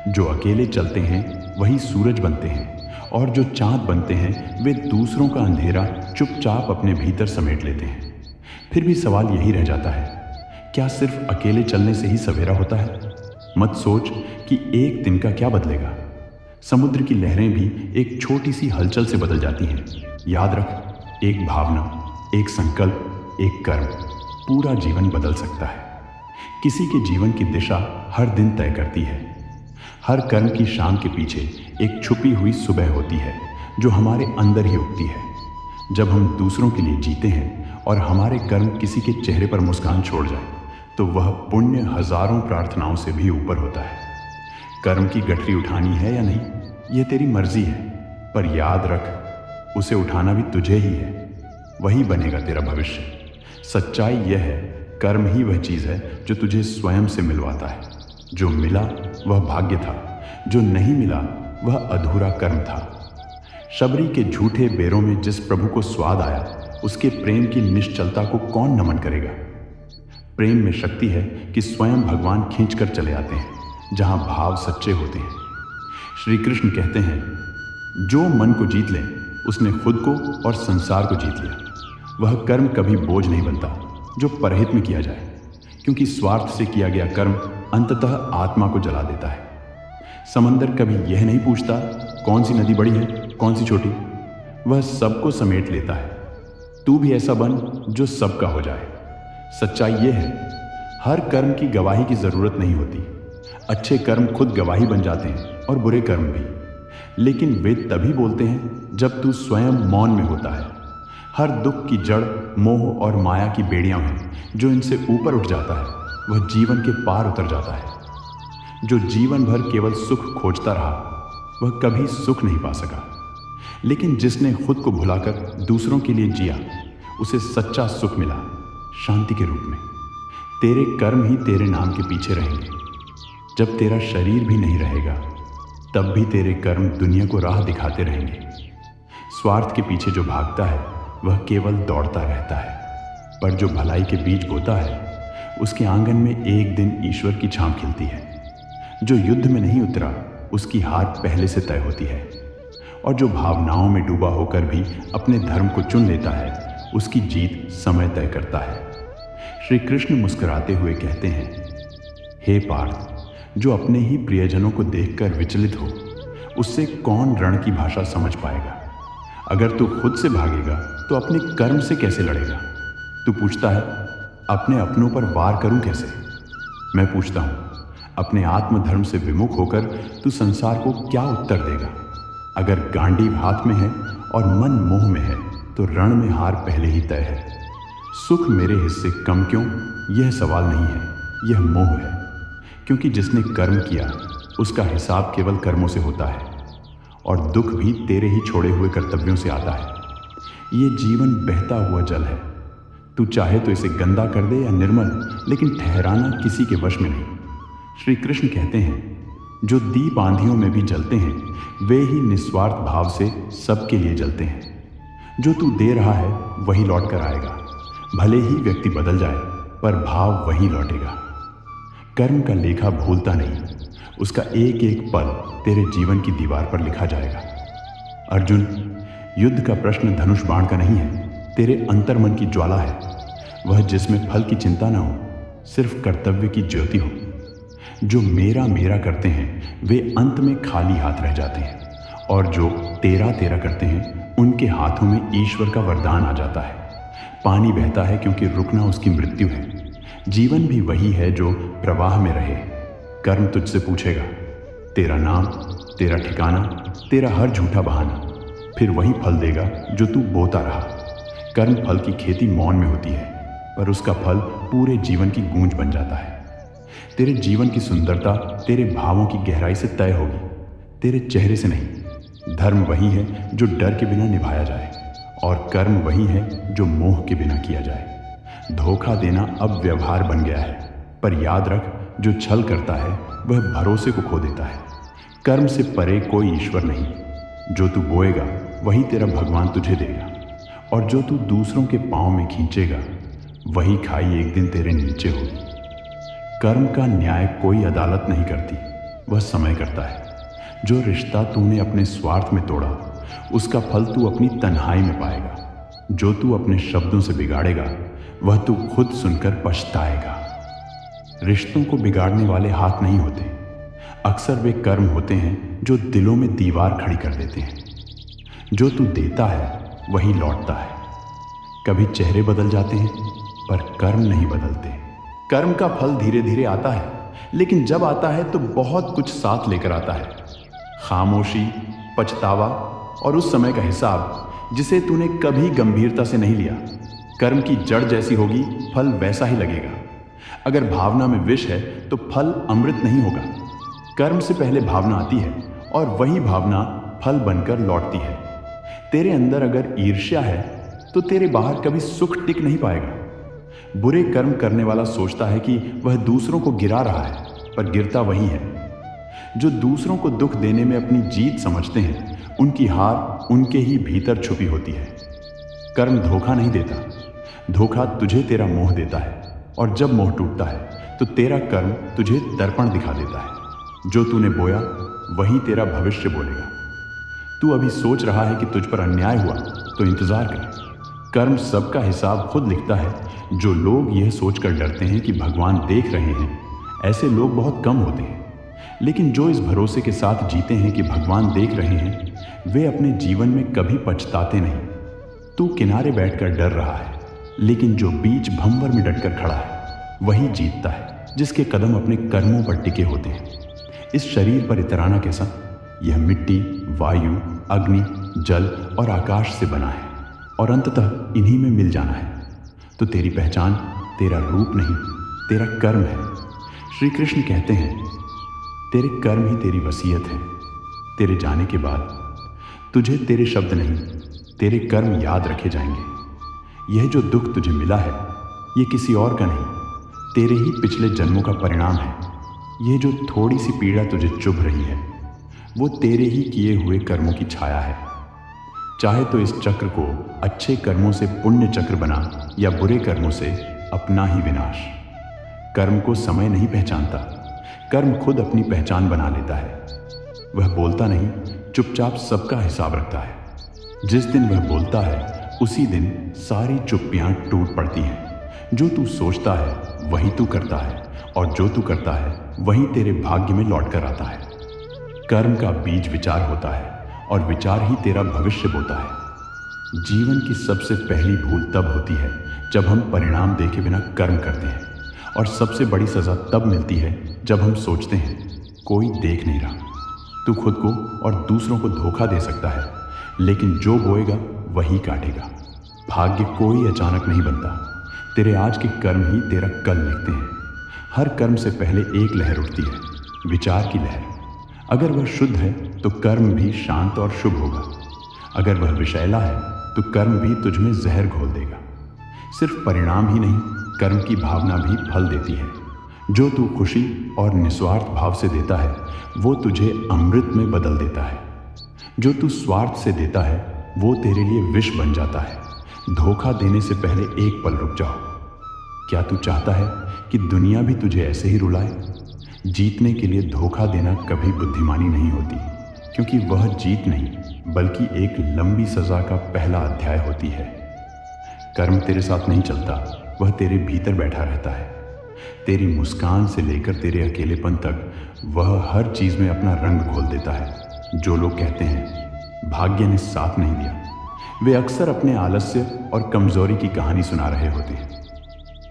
जो अकेले चलते हैं वही सूरज बनते हैं, और जो चांद बनते हैं वे दूसरों का अंधेरा चुपचाप अपने भीतर समेट लेते हैं। फिर भी सवाल यही रह जाता है, क्या सिर्फ अकेले चलने से ही सवेरा होता है? मत सोच कि एक दिन का क्या बदलेगा। समुद्र की लहरें भी एक छोटी सी हलचल से बदल जाती हैं। याद रख, एक भावना, एक संकल्प, एक कर्म पूरा जीवन बदल सकता है। किसी के जीवन की दिशा हर दिन तय करती है। हर कर्म की शाम के पीछे एक छुपी हुई सुबह होती है जो हमारे अंदर ही उगती है। जब हम दूसरों के लिए जीते हैं और हमारे कर्म किसी के चेहरे पर मुस्कान छोड़ जाए, तो वह पुण्य हजारों प्रार्थनाओं से भी ऊपर होता है। कर्म की गठरी उठानी है या नहीं, यह तेरी मर्जी है, पर याद रख, उसे उठाना भी तुझे ही है। वही बनेगा तेरा भविष्य। सच्चाई यह है, कर्म ही वह चीज़ है जो तुझे स्वयं से मिलवाता है। जो मिला वह भाग्य था, जो नहीं मिला वह अधूरा कर्म था। शबरी के झूठे बेरों में जिस प्रभु को स्वाद आया, उसके प्रेम की निश्चलता को कौन नमन करेगा? प्रेम में शक्ति है कि स्वयं भगवान खींचकर चले आते हैं जहां भाव सच्चे होते हैं। श्री कृष्ण कहते हैं, जो मन को जीत ले उसने खुद को और संसार को जीत लिया। वह कर्म कभी बोझ नहीं बनता जो परहित में किया जाए, क्योंकि स्वार्थ से किया गया कर्म अंततः आत्मा को जला देता है। समंदर कभी यह नहीं पूछता कौन सी नदी बड़ी है, कौन सी छोटी, वह सबको समेट लेता है। तू भी ऐसा बन जो सबका हो जाए। सच्चाई यह है, हर कर्म की गवाही की जरूरत नहीं होती। अच्छे कर्म खुद गवाही बन जाते हैं और बुरे कर्म भी, लेकिन वे तभी बोलते हैं जब तू स्वयं मौन में होता है। हर दुख की जड़ मोह और माया की बेड़ियां हैं। जो इनसे ऊपर उठ जाता है वह जीवन के पार उतर जाता है। जो जीवन भर केवल सुख खोजता रहा वह कभी सुख नहीं पा सका, लेकिन जिसने खुद को भुलाकर दूसरों के लिए जिया उसे सच्चा सुख मिला, शांति के रूप में। तेरे कर्म ही तेरे नाम के पीछे रहेंगे। जब तेरा शरीर भी नहीं रहेगा तब भी तेरे कर्म दुनिया को राह दिखाते रहेंगे। स्वार्थ के पीछे जो भागता है वह केवल दौड़ता रहता है, पर जो भलाई के बीज बोता है उसके आंगन में एक दिन ईश्वर की छांव खिलती है। जो युद्ध में नहीं उतरा उसकी हार पहले से तय होती है, और जो भावनाओं में डूबा होकर भी अपने धर्म को चुन लेता है उसकी जीत समय तय करता है। श्री कृष्ण मुस्कुराते हुए कहते हैं, हे पार्थ, जो अपने ही प्रियजनों को देखकर विचलित हो, उससे कौन रण की भाषा समझ पाएगा। अगर तू खुद से भागेगा तो अपने कर्म से कैसे लड़ेगा। तू पूछता है, अपने अपनों पर वार करूं कैसे। मैं पूछता हूं, अपने आत्मधर्म से विमुख होकर तू संसार को क्या उत्तर देगा। अगर गांडीव हाथ में है और मन मोह में है तो रण में हार पहले ही तय है। सुख मेरे हिस्से कम क्यों, यह सवाल नहीं है, यह मोह है। क्योंकि जिसने कर्म किया उसका हिसाब केवल कर्मों से होता है, और दुख भी तेरे ही छोड़े हुए कर्तव्यों से आता है। ये जीवन बहता हुआ जल है। तू चाहे तो इसे गंदा कर दे या निर्मल, लेकिन ठहराना किसी के वश में नहीं। श्री कृष्ण कहते हैं, जो दीप आंधियों में भी जलते हैं वे ही निस्वार्थ भाव से सबके लिए जलते हैं। जो तू दे रहा है वही लौट कर आएगा। भले ही व्यक्ति बदल जाए पर भाव वही लौटेगा। कर्म का लेखा भूलता नहीं, उसका एक एक पल तेरे जीवन की दीवार पर लिखा जाएगा। अर्जुन, युद्ध का प्रश्न धनुष बाण का नहीं है, तेरे अंतर्मन की ज्वाला है। वह जिसमें फल की चिंता ना हो, सिर्फ कर्तव्य की ज्योति हो। जो मेरा मेरा करते हैं वे अंत में खाली हाथ रह जाते हैं, और जो तेरा तेरा करते हैं उनके हाथों में ईश्वर का वरदान आ जाता है। पानी बहता है क्योंकि रुकना उसकी मृत्यु है। जीवन भी वही है जो प्रवाह में रहे। कर्म तुझसे पूछेगा, तेरा नाम, तेरा ठिकाना, तेरा हर झूठा बहाना, फिर वही फल देगा जो तू बोता रहा। कर्म फल की खेती मौन में होती है, पर उसका फल पूरे जीवन की गूंज बन जाता है। तेरे जीवन की सुंदरता तेरे भावों की गहराई से तय होगी, तेरे चेहरे से नहीं। धर्म वही है जो डर के बिना निभाया जाए, और कर्म वही है जो मोह के बिना किया जाए। धोखा देना अब व्यवहार बन गया है, पर याद रख, जो छल करता है वह भरोसे को खो देता है। कर्म से परे कोई ईश्वर नहीं। जो तू बोएगा वही तेरा भगवान तुझे देगा, और जो तू दूसरों के पांव में खींचेगा वही खाई एक दिन तेरे नीचे होगी। कर्म का न्याय कोई अदालत नहीं करती, वह समय करता है। जो रिश्ता तूने अपने स्वार्थ में तोड़ा उसका फल तू अपनी तन्हाई में पाएगा। जो तू अपने शब्दों से बिगाड़ेगा वह तू खुद सुनकर पछताएगा। रिश्तों को बिगाड़ने वाले हाथ नहीं होते, अक्सर वे कर्म होते हैं जो दिलों में दीवार खड़ी कर देते हैं। जो तू देता है वही लौटता है। कभी चेहरे बदल जाते हैं पर कर्म नहीं बदलते। कर्म का फल धीरे धीरे आता है, लेकिन जब आता है तो बहुत कुछ साथ लेकर आता है। खामोशी, पछतावा और उस समय का हिसाब जिसे तूने कभी गंभीरता से नहीं लिया। कर्म की जड़ जैसी होगी, फल वैसा ही लगेगा। अगर भावना में विष है तो फल अमृत नहीं होगा। कर्म से पहले भावना आती है और वही भावना फल बनकर लौटती है। तेरे अंदर अगर ईर्ष्या है तो तेरे बाहर कभी सुख टिक नहीं पाएगा। बुरे कर्म करने वाला सोचता है कि वह दूसरों को गिरा रहा है, पर गिरता वही है। जो दूसरों को दुख देने में अपनी जीत समझते हैं उनकी हार उनके ही भीतर छुपी होती है। कर्म धोखा नहीं देता, धोखा तुझे तेरा मोह देता है, और जब मोह टूटता है तो तेरा कर्म तुझे दर्पण दिखा देता है। जो तूने बोया वही तेरा भविष्य बोलेगा। तू अभी सोच रहा है कि तुझ पर अन्याय हुआ तो इंतजार कर। कर्म सबका हिसाब खुद लिखता है। जो लोग यह सोचकर डरते हैं कि भगवान देख रहे हैं, ऐसे लोग बहुत कम होते हैं। लेकिन जो इस भरोसे के साथ जीते हैं कि भगवान देख रहे हैं, वे अपने जीवन में कभी पछताते नहीं। तू किनारे बैठकर डर रहा है, लेकिन जो बीच भंवर में डटकर खड़ा है वही जीतता है, जिसके कदम अपने कर्मों पर टिके होते हैं। इस शरीर पर इतराना कैसा? यह मिट्टी, वायु, अग्नि, जल और आकाश से बना है, और अंततः इन्हीं में मिल जाना है। तो तेरी पहचान तेरा रूप नहीं, तेरा कर्म है। श्री कृष्ण कहते हैं, तेरे कर्म ही तेरी वसीयत है। तेरे जाने के बाद तुझे तेरे शब्द नहीं, तेरे कर्म याद रखे जाएंगे। यह जो दुख तुझे मिला है ये किसी और का नहीं, तेरे ही पिछले जन्मों का परिणाम है। यह जो थोड़ी सी पीड़ा तुझे चुभ रही है वो तेरे ही किए हुए कर्मों की छाया है। चाहे तो इस चक्र को अच्छे कर्मों से पुण्य चक्र बना, या बुरे कर्मों से अपना ही विनाश। कर्म को समय नहीं पहचानता, कर्म खुद अपनी पहचान बना लेता है। वह बोलता नहीं, चुपचाप सबका हिसाब रखता है। जिस दिन वह बोलता है उसी दिन सारी चुप्पियां टूट पड़ती हैं। जो तू सोचता है वही तू करता है, और जो तू करता है वही तेरे भाग्य में लौट कर आता है। कर्म का बीज विचार होता है, और विचार ही तेरा भविष्य बोता है। जीवन की सबसे पहली भूल तब होती है जब हम परिणाम देखे बिना कर्म करते हैं, और सबसे बड़ी सज़ा तब मिलती है जब हम सोचते हैं कोई देख नहीं रहा। तू खुद को और दूसरों को धोखा दे सकता है, लेकिन जो बोएगा वही काटेगा। भाग्य कोई अचानक नहीं बनता, तेरे आज के कर्म ही तेरा कल लिखते हैं। हर कर्म से पहले एक लहर उठती है, विचार की लहर। अगर वह शुद्ध है तो कर्म भी शांत और शुभ होगा। अगर वह विषैला है तो कर्म भी तुझ में जहर घोल देगा। सिर्फ परिणाम ही नहीं, कर्म की भावना भी फल देती है। जो तू खुशी और निस्वार्थ भाव से देता है वो तुझे अमृत में बदल देता है। जो तू स्वार्थ से देता है वो तेरे लिए विष बन जाता है। धोखा देने से पहले एक पल रुक जाओ। क्या तू चाहता है कि दुनिया भी तुझे ऐसे ही रुलाए? जीतने के लिए धोखा देना कभी बुद्धिमानी नहीं होती, क्योंकि वह जीत नहीं बल्कि एक लंबी सजा का पहला अध्याय होती है। कर्म तेरे साथ नहीं चलता, वह तेरे भीतर बैठा रहता है। तेरी मुस्कान से लेकर तेरे अकेलेपन तक वह हर चीज़ में अपना रंग घोल देता है। जो लोग कहते हैं भाग्य ने साथ नहीं दिया, वे अक्सर अपने आलस्य और कमजोरी की कहानी सुना रहे होते हैं।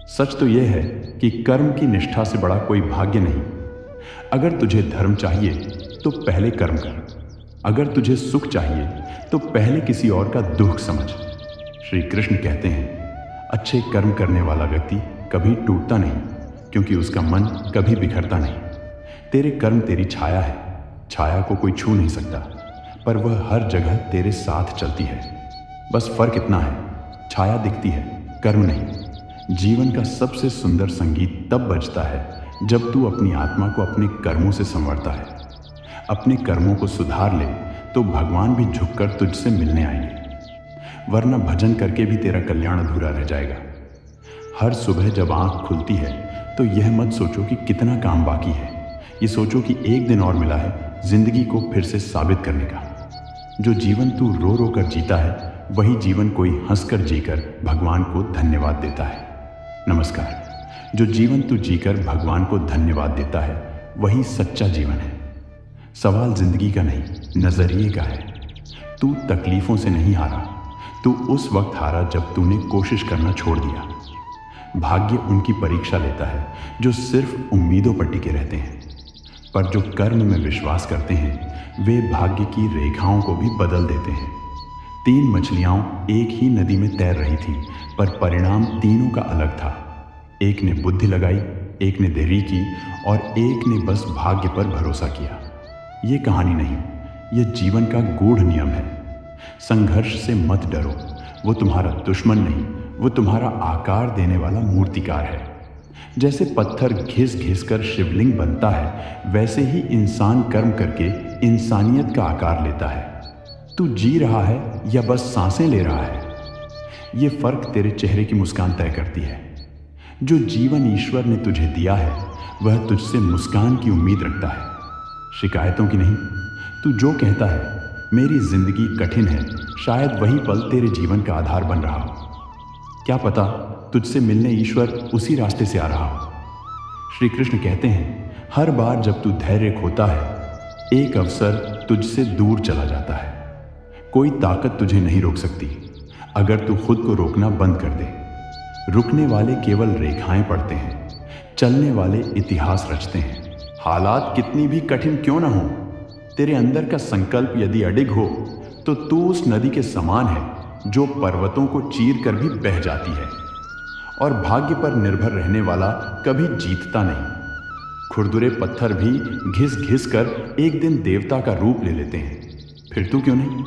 सच तो यह है कि कर्म की निष्ठा से बड़ा कोई भाग्य नहीं। अगर तुझे धर्म चाहिए तो पहले कर्म कर। अगर तुझे सुख चाहिए तो पहले किसी और का दुख समझ। श्री कृष्ण कहते हैं अच्छे कर्म करने वाला व्यक्ति कभी टूटता नहीं, क्योंकि उसका मन कभी बिखरता नहीं। तेरे कर्म तेरी छाया है, छाया को कोई छू नहीं सकता, पर वह हर जगह तेरे साथ चलती है। बस फर्क इतना है, छाया दिखती है, कर्म नहीं। जीवन का सबसे सुंदर संगीत तब बजता है जब तू अपनी आत्मा को अपने कर्मों से संवारता है। अपने कर्मों को सुधार ले तो भगवान भी झुककर तुझसे मिलने आएंगे, वरना भजन करके भी तेरा कल्याण अधूरा रह जाएगा। हर सुबह जब आंख खुलती है तो यह मत सोचो कि कितना काम बाकी है, ये सोचो कि एक दिन और मिला है जिंदगी को फिर से साबित करने का। जो जीवन तू रो रो कर जीता है वही जीवन कोई हंसकर जीकर भगवान को धन्यवाद देता है। नमस्कार। जो जीवन तू जीकर भगवान को धन्यवाद देता है वही सच्चा जीवन है। सवाल जिंदगी का नहीं, नजरिए का है। तू तकलीफों से नहीं हारा, तू उस वक्त हारा जब तूने कोशिश करना छोड़ दिया। भाग्य उनकी परीक्षा लेता है जो सिर्फ उम्मीदों पर टिके रहते हैं, पर जो कर्म में विश्वास करते हैं वे भाग्य की रेखाओं को भी बदल देते हैं। 3 मछलियां एक ही नदी में तैर रही थीं, पर परिणाम तीनों का अलग था। एक ने बुद्धि लगाई, एक ने देरी की, और एक ने बस भाग्य पर भरोसा किया। ये कहानी नहीं, ये जीवन का गूढ़ नियम है। संघर्ष से मत डरो, वो तुम्हारा दुश्मन नहीं, वो तुम्हारा आकार देने वाला मूर्तिकार है। जैसे पत्थर घिस घिस कर शिवलिंग बनता है, वैसे ही इंसान कर्म करके इंसानियत का आकार लेता है। तू जी रहा है या बस सांसें ले रहा है, ये फर्क तेरे चेहरे की मुस्कान तय करती है। जो जीवन ईश्वर ने तुझे दिया है वह तुझसे मुस्कान की उम्मीद रखता है, शिकायतों की नहीं। तू जो कहता है मेरी जिंदगी कठिन है, शायद वही पल तेरे जीवन का आधार बन रहा हो। क्या पता तुझसे मिलने ईश्वर उसी रास्ते से आ रहा हो। श्री कृष्ण कहते हैं हर बार जब तू धैर्य खोता है एक अवसर तुझसे दूर चला जाता है। कोई ताकत तुझे नहीं रोक सकती अगर तू खुद को रोकना बंद कर दे। रुकने वाले केवल रेखाएं पढ़ते हैं, चलने वाले इतिहास रचते हैं। हालात कितनी भी कठिन क्यों ना हो, तेरे अंदर का संकल्प यदि अडिग हो तो तू उस नदी के समान है जो पर्वतों को चीर कर भी बह जाती है। और भाग्य पर निर्भर रहने वाला कभी जीतता नहीं। खुरदुरे पत्थर भी घिस घिस कर एक दिन देवता का रूप ले लेते हैं। फिर तू क्यों नहीं?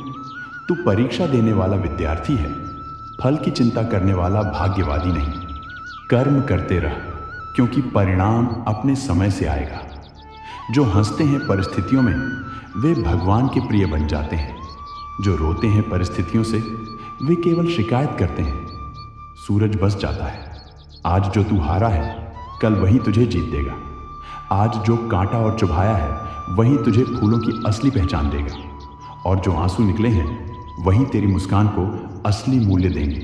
तू परीक्षा देने वाला विद्यार्थी है, फल की चिंता करने वाला भाग्यवादी नहीं। कर्म करते रह, क्योंकि परिणाम अपने समय से आएगा। जो हंसते हैं परिस्थितियों में वे भगवान के प्रिय बन जाते हैं। जो रोते हैं परिस्थितियों से वे केवल शिकायत करते हैं। सूरज बस जाता है। आज जो तू हारा है कल वही तुझे जीत देगा। आज जो कांटा और चुभाया है वही तुझे फूलों की असली पहचान देगा। और जो आंसू निकले हैं वही तेरी मुस्कान को असली मूल्य देंगे।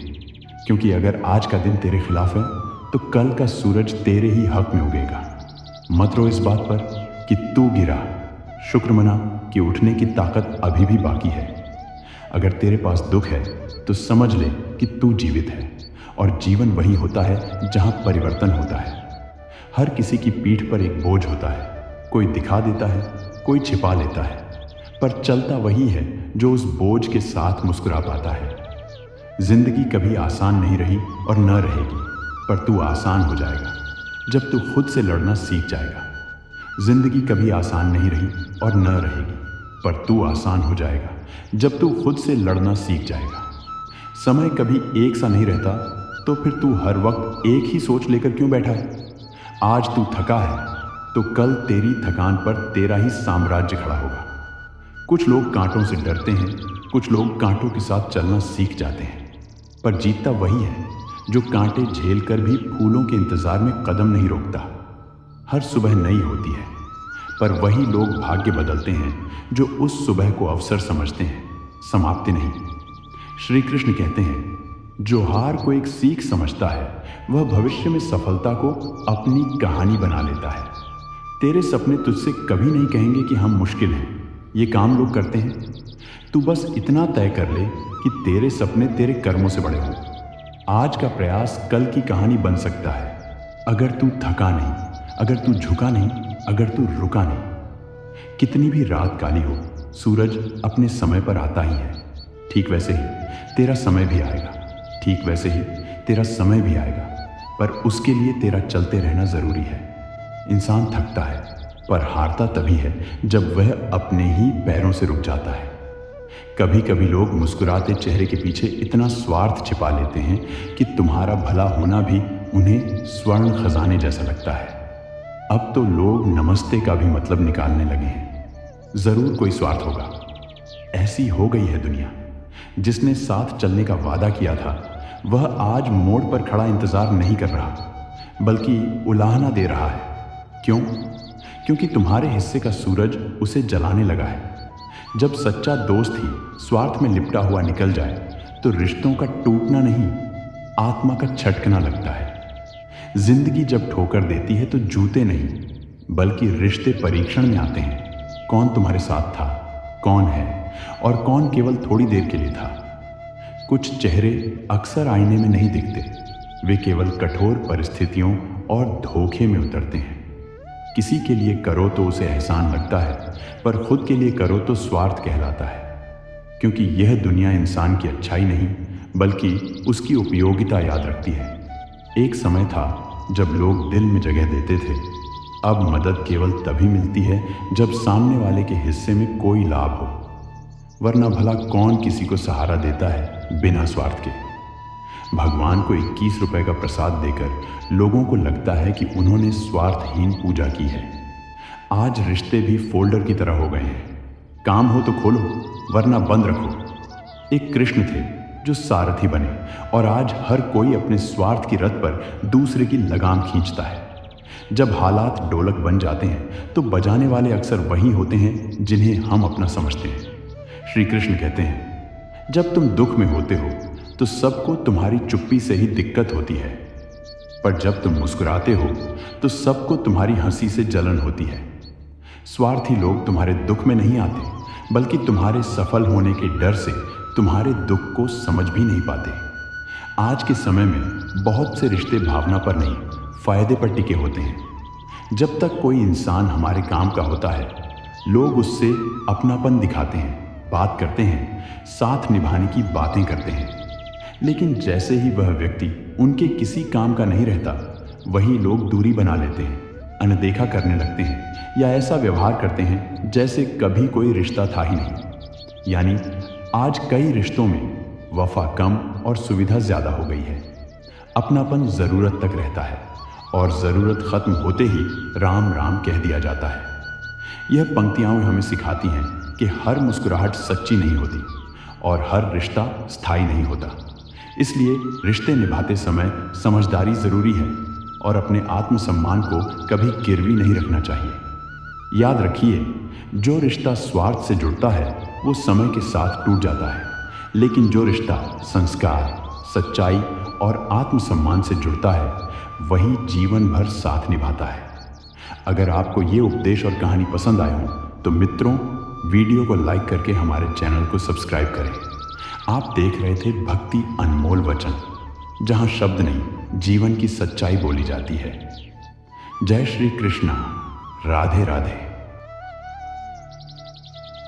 क्योंकि अगर आज का दिन तेरे खिलाफ है तो कल का सूरज तेरे ही हक में उगेगा। मत रो इस बात पर कि तू गिरा, शुक्र मना कि उठने की ताकत अभी भी बाकी है। अगर तेरे पास दुख है तो समझ ले कि तू जीवित है, और जीवन वही होता है जहां परिवर्तन होता है। हर किसी की पीठ पर एक बोझ होता है, कोई दिखा देता है, कोई छिपा लेता है, पर चलता वही है जो उस बोझ के साथ मुस्कुरा पाता है। जिंदगी कभी आसान नहीं रही और न रहेगी, पर तू आसान हो जाएगा जब तू खुद से लड़ना सीख जाएगा। जिंदगी कभी आसान नहीं रही और न रहेगी, पर तू आसान हो जाएगा जब तू खुद से लड़ना सीख जाएगा। समय कभी एक सा नहीं रहता, तो फिर तू हर वक्त एक ही सोच लेकर क्यों बैठा है? आज तू थका है तो कल तेरी थकान पर तेरा ही साम्राज्य खड़ा होगा। कुछ लोग कांटों से डरते हैं, कुछ लोग कांटों के साथ चलना सीख जाते हैं, पर जीतता वही है जो कांटे झेलकर भी फूलों के इंतजार में कदम नहीं रोकता। हर सुबह नई होती है, पर वही लोग भाग्य बदलते हैं जो उस सुबह को अवसर समझते हैं, समाप्ति नहीं। श्री कृष्ण कहते हैं, जो हार को एक सीख समझता है वह भविष्य में सफलता को अपनी कहानी बना लेता है। तेरे सपने तुझसे कभी नहीं कहेंगे कि हम मुश्किल हैं, ये काम लोग करते हैं। तू बस इतना तय कर ले कि तेरे सपने तेरे कर्मों से बड़े हों। आज का प्रयास कल की कहानी बन सकता है, अगर तू थका नहीं, अगर तू झुका नहीं, अगर तू रुका नहीं। कितनी भी रात काली हो, सूरज अपने समय पर आता ही है। ठीक वैसे ही तेरा समय भी आएगा, ठीक वैसे ही तेरा समय भी आएगा, पर उसके लिए तेरा चलते रहना जरूरी है। इंसान थकता है, पर हारता तभी है जब वह अपने ही पैरों से रुक जाता है। कभी कभी लोग मुस्कुराते चेहरे के पीछे इतना स्वार्थ छिपा लेते हैं कि तुम्हारा भला होना भी उन्हें स्वर्ण खजाने जैसा लगता है। अब तो लोग नमस्ते का भी मतलब निकालने लगे हैं। जरूर कोई स्वार्थ होगा। ऐसी हो गई है दुनिया। जिसने साथ चलने का वादा किया था वह आज मोड़ पर खड़ा इंतजार नहीं कर रहा, बल्कि उलाहना दे रहा है। क्यों? क्योंकि तुम्हारे हिस्से का सूरज उसे जलाने लगा है। जब सच्चा दोस्त ही स्वार्थ में लिपटा हुआ निकल जाए तो रिश्तों का टूटना नहीं, आत्मा का छटकना लगता है। जिंदगी जब ठोकर देती है तो जूते नहीं, बल्कि रिश्ते परीक्षण में आते हैं। कौन तुम्हारे साथ था, कौन है, और कौन केवल थोड़ी देर के लिए था। कुछ चेहरे अक्सर आईने में नहीं दिखते, वे केवल कठोर परिस्थितियों और धोखे में उतरते हैं। किसी के लिए करो तो उसे एहसान लगता है, पर खुद के लिए करो तो स्वार्थ कहलाता है। क्योंकि यह दुनिया इंसान की अच्छाई नहीं, बल्कि उसकी उपयोगिता याद रखती है। एक समय था जब लोग दिल में जगह देते थे। अब मदद केवल तभी मिलती है जब सामने वाले के हिस्से में कोई लाभ हो, वरना भला कौन किसी को सहारा देता है बिना स्वार्थ के। भगवान को 21 रुपए का प्रसाद देकर लोगों को लगता है कि उन्होंने स्वार्थहीन पूजा की है। आज रिश्ते भी फोल्डर की तरह हो गए हैं। काम हो तो खोलो, वरना बंद रखो। एक कृष्ण थे जो सारथी बने, और आज हर कोई अपने स्वार्थ की रथ पर दूसरे की लगाम खींचता है। जब हालात डोलक बन जाते हैं तो बजाने वाले अक्सर वही होते हैं जिन्हें हम अपना समझते हैं। श्री कृष्ण कहते हैं, जब तुम दुख में होते हो तो सबको तुम्हारी चुप्पी से ही दिक्कत होती है, पर जब तुम मुस्कुराते हो तो सबको तुम्हारी हंसी से जलन होती है। स्वार्थी लोग तुम्हारे दुख में नहीं आते, बल्कि तुम्हारे सफल होने के डर से तुम्हारे दुख को समझ भी नहीं पाते। आज के समय में बहुत से रिश्ते भावना पर नहीं, फायदे पर टिके होते हैं। जब तक कोई इंसान हमारे काम का होता है, लोग उससे अपनापन दिखाते हैं, बात करते हैं, साथ निभाने की बातें करते हैं। लेकिन जैसे ही वह व्यक्ति उनके किसी काम का नहीं रहता, वही लोग दूरी बना लेते हैं, अनदेखा करने लगते हैं, या ऐसा व्यवहार करते हैं जैसे कभी कोई रिश्ता था ही नहीं। यानी आज कई रिश्तों में वफा कम और सुविधा ज़्यादा हो गई है। अपनापन ज़रूरत तक रहता है, और ज़रूरत ख़त्म होते ही राम राम कह दिया जाता है। यह पंक्तियाँ हमें सिखाती हैं कि हर मुस्कुराहट सच्ची नहीं होती, और हर रिश्ता स्थायी नहीं होता। इसलिए रिश्ते निभाते समय समझदारी ज़रूरी है, और अपने आत्मसम्मान को कभी गिरवी नहीं रखना चाहिए। याद रखिए, जो रिश्ता स्वार्थ से जुड़ता है वो समय के साथ टूट जाता है, लेकिन जो रिश्ता संस्कार, सच्चाई और आत्मसम्मान से जुड़ता है वही जीवन भर साथ निभाता है। अगर आपको ये उपदेश और कहानी पसंद आए हों तो मित्रों, वीडियो को लाइक करके हमारे चैनल को सब्सक्राइब करें। आप देख रहे थे भक्ति अनमोल वचन, जहां शब्द नहीं जीवन की सच्चाई बोली जाती है। जय श्री कृष्णा। राधे राधे।